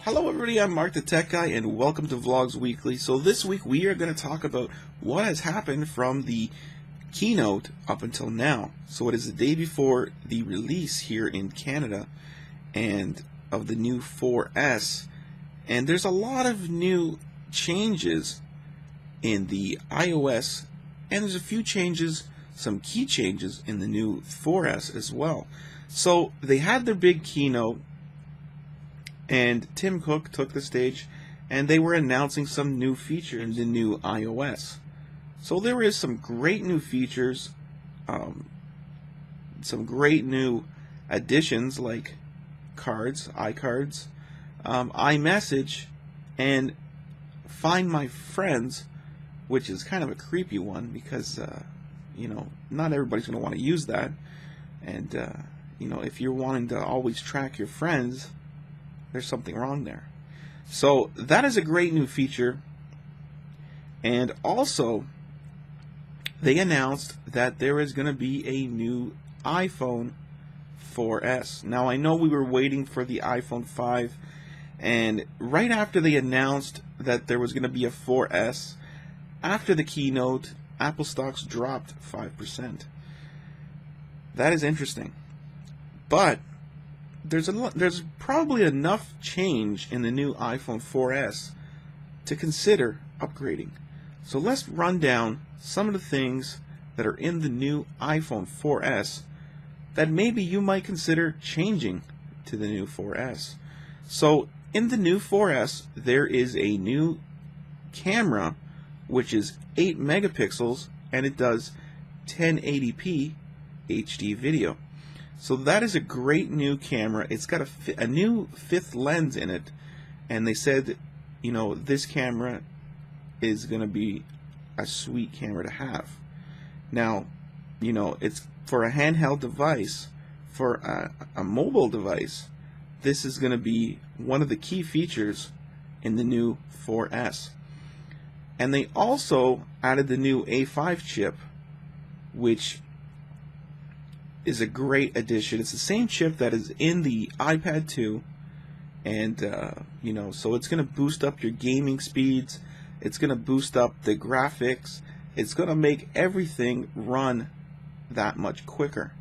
Hello everybody, I'm Mark the Tech Guy and welcome to Vlogs Weekly. So this week we are going to talk about what has happened from the keynote up until now. So it is the day before the release here in Canada and of the new 4S, and there's a lot of new changes in the iOS, and there's a few changes, some key changes in the new 4S as well. So they had their big keynote, and Tim Cook took the stage, and they were announcing some new features in the new iOS. So there is some great new features, some great new additions like cards, iCards, iMessage, and Find My Friends, which is kind of a creepy one because, not everybody's going to want to use that. And, if you're wanting to always track your friends, there's something wrong there. So that is a great new feature. And also, they announced that there is going to be a new iPhone 4S. Now, I know we were waiting for the iPhone 5, and right after they announced that there was going to be a 4S, after the keynote, Apple stocks dropped 5%. That is interesting. But there's probably enough change in the new iPhone 4S to consider upgrading. So let's run down some of the things that are in the new iPhone 4S that maybe you might consider changing to the new 4S. So in the new 4S, there is a new camera which is 8 megapixels and it does 1080p HD video. So that is a great new camera. It's got a new fifth lens in it, and they said, this camera is going to be a sweet camera to have. Now, it's for a handheld device, for a mobile device. This is going to be one of the key features in the new 4S. And they also added the new A5 chip, which is a great addition. It's the same chip that is in the iPad 2, and so it's going to boost up your gaming speeds. It's going to boost up the graphics. It's going to make everything run that much quicker.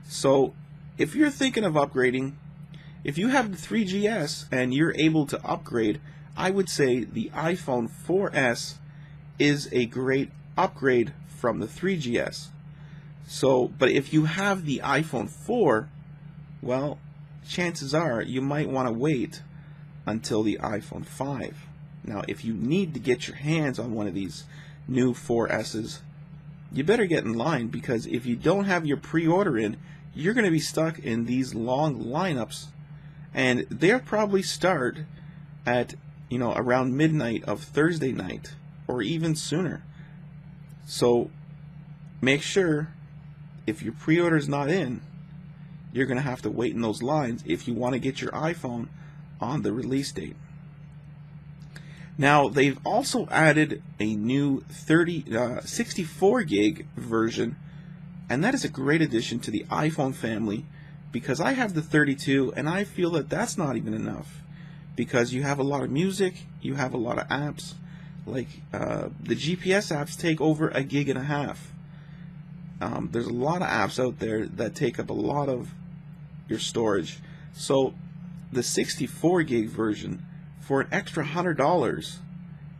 So if you're thinking of upgrading, if you have the 3GS and you're able to upgrade, I would say the iPhone 4S is a great upgrade from the 3GS. So, but if you have the iPhone 4, well, chances are you might want to wait until the iPhone 5. Now, if you need to get your hands on one of these new 4S's, you better get in line, because if you don't have your pre-order in, you're going to be stuck in these long lineups, and they'll probably start at, around midnight of Thursday night, or even sooner. So, make sure, if your pre-order is not in, you're going to have to wait in those lines if you want to get your iPhone on the release date. Now, they've also added a new 64 gig version, and that is a great addition to the iPhone family, because I have the 32 and I feel that that's not even enough, because you have a lot of music, you have a lot of apps, like the GPS apps take over 1.5 gigs. There's a lot of apps out there that take up a lot of your storage. So the 64 gig version for an extra $100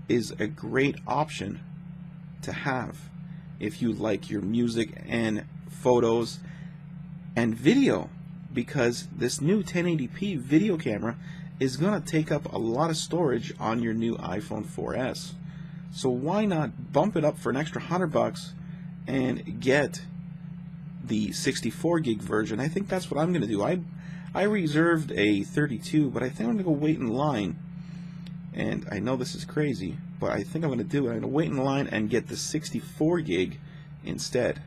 is a great option to have if you like your music and photos and video, because this new 1080p video camera is going to take up a lot of storage on your new iPhone 4S. So why not bump it up for an extra $100 and get the 64 gig version? I think that's what I'm going to do. I reserved a 32, but I think I'm going to go wait in line. And I know this is crazy, but I think I'm going to do it. I'm going to wait in line and get the 64 gig instead.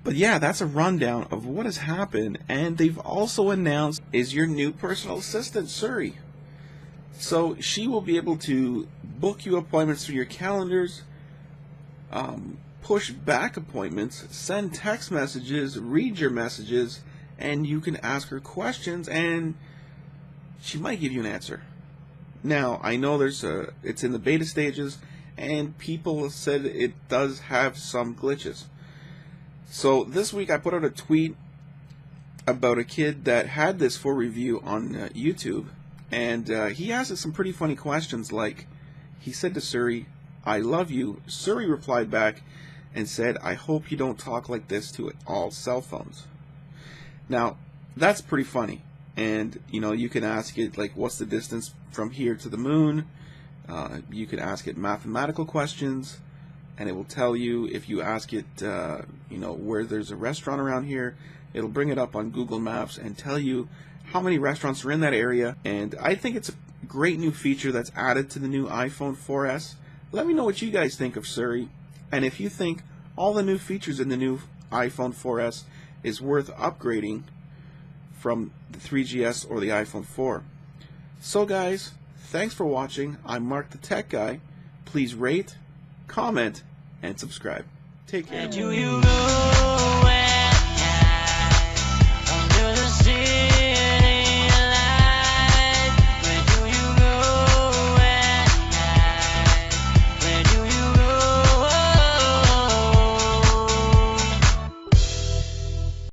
But yeah, that's a rundown of what has happened. And they've also announced is your new personal assistant, Siri. So she will be able to book you appointments through your calendars, push back appointments, send text messages, read your messages, and you can ask her questions, and she might give you an answer. Now, I know it's in the beta stages, and people said it does have some glitches. So this week I put out a tweet about a kid that had this for review on YouTube, and he asked us some pretty funny questions, like, he said to Siri, "I love you." Siri replied back and said, "I hope you don't talk like this to all cell phones." Now, that's pretty funny. And, you know, you can ask it, like, what's the distance from here to the moon? You can ask it mathematical questions, and it will tell you. If you ask it, you know, where there's a restaurant around here, it'll bring it up on Google Maps and tell you how many restaurants are in that area. And I think it's a great new feature that's added to the new iPhone 4S. Let me know what you guys think of Siri, and if you think all the new features in the new iPhone 4S is worth upgrading from the 3GS or the iPhone 4. So guys, thanks for watching. I'm Mark the Tech Guy. Please rate, comment, and subscribe. Take care.